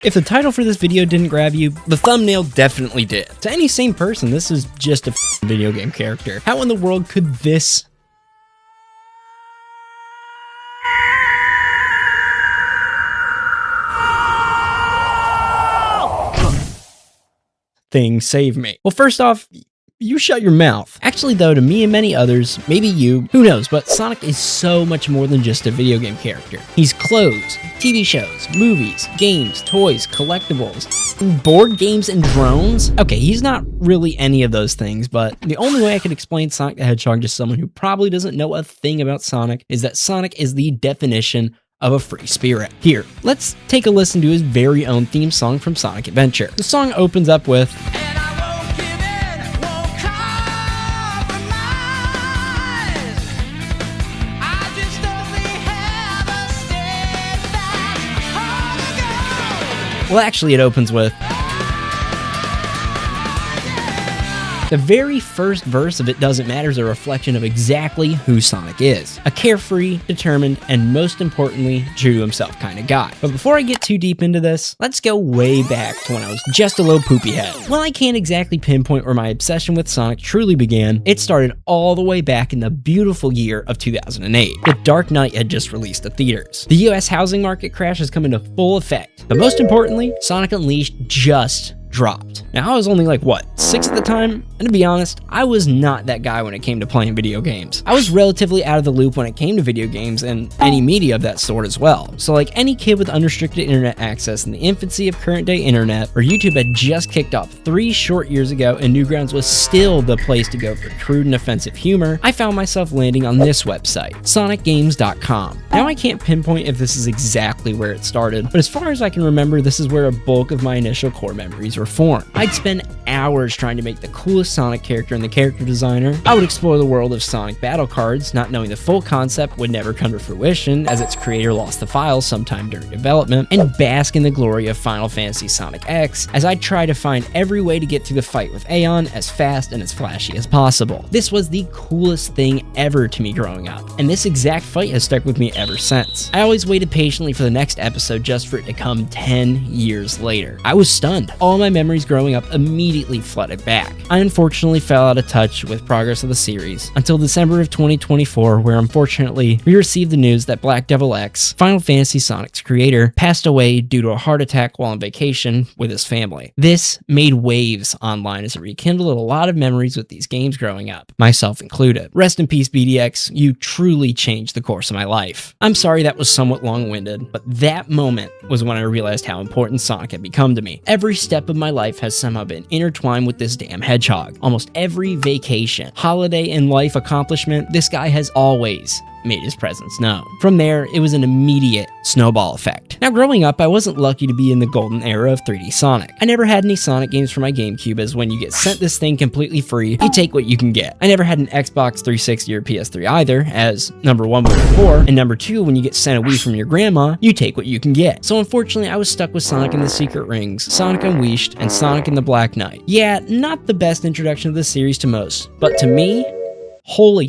If the title for this video didn't grab you, the thumbnail definitely did. To any sane person, this is just a video game character. How in the world could this thing save me? Well, first off, you shut your mouth. Actually though, to me and many others, maybe you, who knows, but Sonic is so much more than just a video game character. He's clothes, TV shows, movies, games, toys, collectibles, board games, and drones. Okay, he's not really any of those things, but the only way I could explain Sonic the Hedgehog to someone who probably doesn't know a thing about Sonic is that Sonic is the definition of a free spirit. Here, let's take a listen to his very own theme song from Sonic Adventure. The song opens up with well, actually, it opens with the very first verse of It Doesn't Matter is a reflection of exactly who Sonic is. A carefree, determined, and most importantly, true to himself kind of guy. But before I get too deep into this, let's go way back to when I was just a little poopy head. While I can't exactly pinpoint where my obsession with Sonic truly began, it started all the way back in the beautiful year of 2008. The Dark Knight had just released to theaters. The US housing market crash has come into full effect. But most importantly, Sonic Unleashed just dropped. Now, I was only like, 6 at the time? And to be honest, I was not that guy when it came to playing video games. I was relatively out of the loop when it came to video games and any media of that sort as well. So like any kid with unrestricted internet access in the infancy of current day internet, where YouTube had just kicked off 3 short years ago and Newgrounds was still the place to go for crude and offensive humor, I found myself landing on this website, sonicgames.com. Now, I can't pinpoint if this is exactly where it started, but as far as I can remember, this is where a bulk of my initial core memories were formed. I'd spend hours trying to make the coolest Sonic character in the character designer. I would explore the world of Sonic battle cards, not knowing the full concept would never come to fruition as its creator lost the files sometime during development, and bask in the glory of Final Fantasy Sonic X as I try to find every way to get through the fight with Aeon as fast and as flashy as possible. This was the coolest thing ever to me growing up, and this exact fight has stuck with me ever since. I always waited patiently for the next episode just for it to come 10 years later. I was stunned. All my memories growing up immediately flooded back. I unfortunately fell out of touch with progress of the series until December of 2024, where unfortunately we received the news that Black Devil X, Final Fantasy Sonic's creator, passed away due to a heart attack while on vacation with his family. This made waves online as it rekindled a lot of memories with these games growing up, myself included. Rest in peace, BDX, you truly changed the course of my life. I'm sorry that was somewhat long-winded, but that moment was when I realized how important Sonic had become to me. Every step of my life has somehow been intertwined with this damn hedgehog. Almost every vacation, holiday, and life accomplishment, this guy has always made his presence known. From there, it was an immediate snowball effect. Now, growing up, I wasn't lucky to be in the golden era of 3D Sonic. I never had any Sonic games for my GameCube, as when you get sent this thing completely free, you take what you can get. I never had an Xbox 360 or PS3 either, as number 1 was before, and number 2, when you get sent a Wii from your grandma, you take what you can get. So unfortunately, I was stuck with Sonic and the Secret Rings, Sonic Unleashed, and Sonic and the Black Knight. Yeah, not the best introduction of the series to most, but to me, holy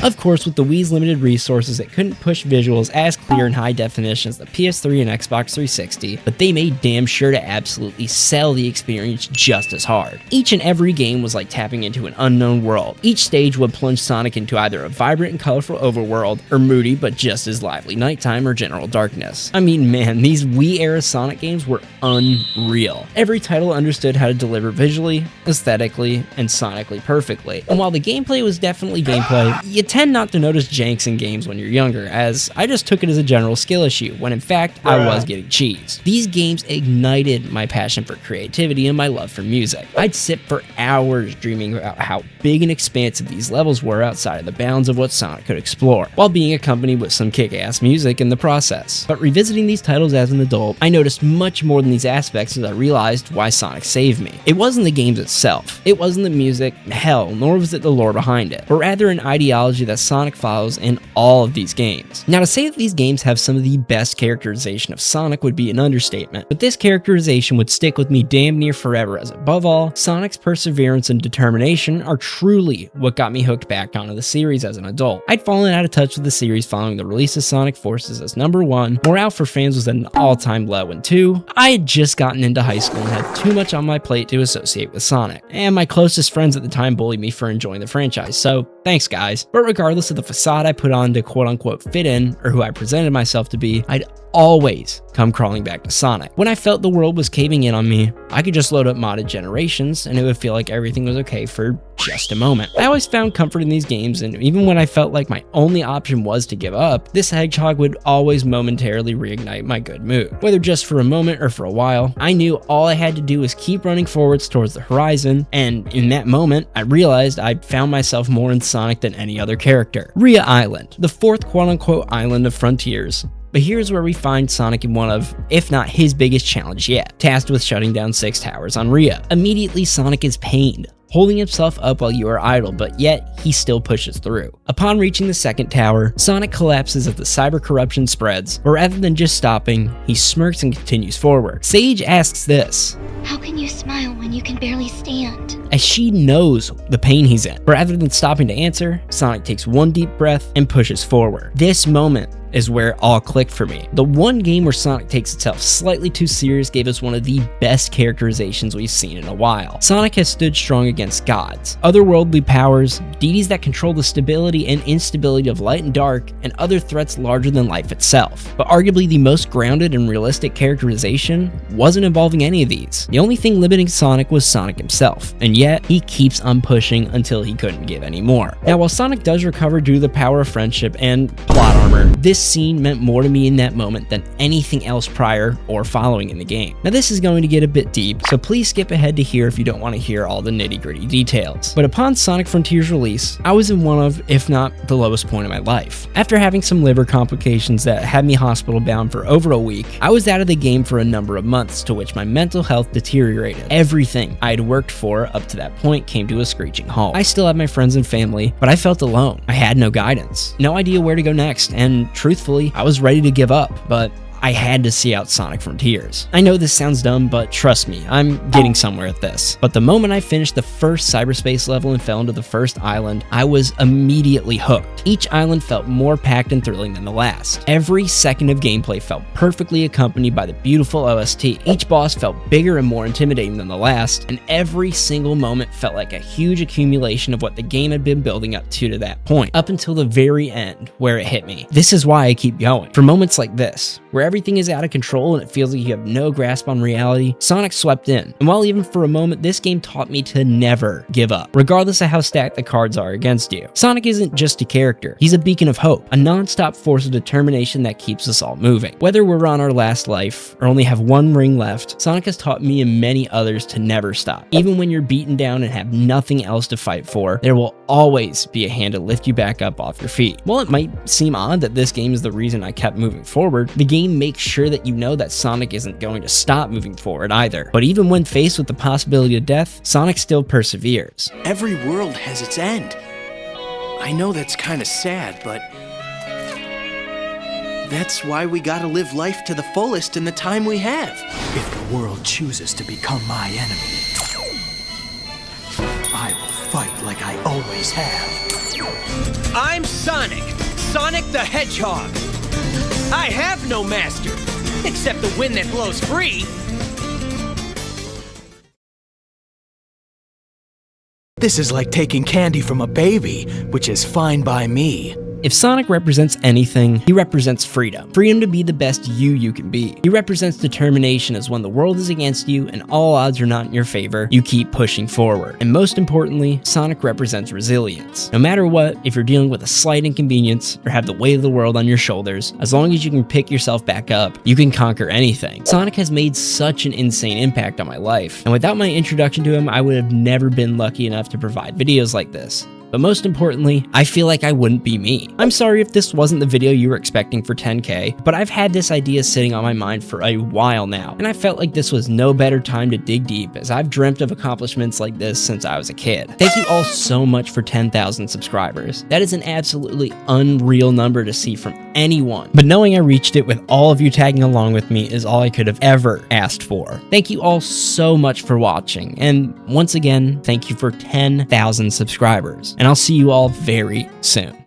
Of course, with the Wii's limited resources, it couldn't push visuals as clear and high definition as the PS3 and Xbox 360, but they made damn sure to absolutely sell the experience just as hard. Each and every game was like tapping into an unknown world. Each stage would plunge Sonic into either a vibrant and colorful overworld, or moody but just as lively nighttime or general darkness. I mean, man, these Wii-era Sonic games were unreal. Every title understood how to deliver visually, aesthetically, and sonically perfectly. And while the gameplay was definitely gameplay, you tend not to notice janks in games when you're younger, as I just took it as a general skill issue, when in fact, I was getting cheese. These games ignited my passion for creativity and my love for music. I'd sit for hours dreaming about how big and expansive these levels were outside of the bounds of what Sonic could explore, while being accompanied with some kick-ass music in the process. But revisiting these titles as an adult, I noticed much more than these aspects as I realized why Sonic saved me. It wasn't the games itself, it wasn't the music, hell, nor was it the lore behind it, but rather an ideology mythology that Sonic follows in all of these games. Now, to say that these games have some of the best characterization of Sonic would be an understatement, but this characterization would stick with me damn near forever, as above all, Sonic's perseverance and determination are truly what got me hooked back onto the series as an adult. I'd fallen out of touch with the series following the release of Sonic Forces as number 1, morale for fans was at an all-time low, and 2, I had just gotten into high school and had too much on my plate to associate with Sonic, and my closest friends at the time bullied me for enjoying the franchise, so thanks guys. But regardless of the facade I put on to quote-unquote fit in, or who I presented myself to be, I'd always come crawling back to Sonic. When I felt the world was caving in on me, I could just load up modded Generations and it would feel like everything was okay for just a moment. I always found comfort in these games, and even when I felt like my only option was to give up, this Hedgehog would always momentarily reignite my good mood. Whether just for a moment or for a while, I knew all I had to do was keep running forwards towards the horizon, and in that moment, I realized I'd found myself more in Sonic than any other character. Rhea Island, the fourth quote-unquote island of Frontiers. But here's where we find Sonic in one of, if not his biggest challenge yet, tasked with shutting down 6 towers on Rhea. Immediately, Sonic is pained, holding himself up while you are idle, but yet he still pushes through. Upon reaching the 2nd tower, Sonic collapses as the cyber corruption spreads, but rather than just stopping, he smirks and continues forward. Sage asks this: "How can you smile when you can barely stand?" As she knows the pain he's in. But rather than stopping to answer, Sonic takes one deep breath and pushes forward. This moment is where it all clicked for me. The one game where Sonic takes itself slightly too serious gave us one of the best characterizations we've seen in a while. Sonic has stood strong against gods, otherworldly powers, deities that control the stability and instability of light and dark, and other threats larger than life itself. But arguably the most grounded and realistic characterization wasn't involving any of these. The only thing limiting Sonic was Sonic himself, and yet he keeps on pushing until he couldn't give any more. Now, while Sonic does recover due to the power of friendship and plot armor, this scene meant more to me in that moment than anything else prior or following in the game. Now, this is going to get a bit deep, so please skip ahead to here if you don't want to hear all the nitty-gritty details. But upon Sonic Frontiers release, I was in one of, if not the lowest point of my life. After having some liver complications that had me hospital bound for over a week, I was out of the game for a number of months, to which my mental health deteriorated. Everything I had worked for up to that point came to a screeching halt. I still had my friends and family, but I felt alone. I had no guidance, no idea where to go next, and truthfully, I was ready to give up, but I had to see out Sonic Frontiers. I know this sounds dumb, but trust me, I'm getting somewhere at this. But the moment I finished the first cyberspace level and fell into the first island, I was immediately hooked. Each island felt more packed and thrilling than the last. Every second of gameplay felt perfectly accompanied by the beautiful OST. Each boss felt bigger and more intimidating than the last, and every single moment felt like a huge accumulation of what the game had been building up to that point, up until the very end, where it hit me. This is why I keep going. For moments like this, where everything is out of control and it feels like you have no grasp on reality, Sonic swept in. And while even for a moment, this game taught me to never give up, regardless of how stacked the cards are against you. Sonic isn't just a character, he's a beacon of hope, a non-stop force of determination that keeps us all moving. Whether we're on our last life or only have one ring left, Sonic has taught me and many others to never stop. Even when you're beaten down and have nothing else to fight for, there will always be a hand to lift you back up off your feet. While it might seem odd that this game is the reason I kept moving forward, the game makes sure that you know that Sonic isn't going to stop moving forward either. But even when faced with the possibility of death, Sonic still perseveres. Every world has its end. I know that's kind of sad, but that's why we gotta live life to the fullest in the time we have. If the world chooses to become my enemy, I will fight like I always have. I'm Sonic, Sonic the Hedgehog. I have no master, except the wind that blows free. This is like taking candy from a baby, which is fine by me. If Sonic represents anything, he represents freedom. Freedom to be the best you can be. He represents determination, as when the world is against you and all odds are not in your favor, you keep pushing forward. And most importantly, Sonic represents resilience. No matter what, if you're dealing with a slight inconvenience or have the weight of the world on your shoulders, as long as you can pick yourself back up, you can conquer anything. Sonic has made such an insane impact on my life, and without my introduction to him, I would have never been lucky enough to provide videos like this. But most importantly, I feel like I wouldn't be me. I'm sorry if this wasn't the video you were expecting for 10K, but I've had this idea sitting on my mind for a while now, and I felt like this was no better time to dig deep, as I've dreamt of accomplishments like this since I was a kid. Thank you all so much for 10,000 subscribers. That is an absolutely unreal number to see from anyone, but knowing I reached it with all of you tagging along with me is all I could have ever asked for. Thank you all so much for watching, and once again, thank you for 10,000 subscribers, and I'll see you all very soon.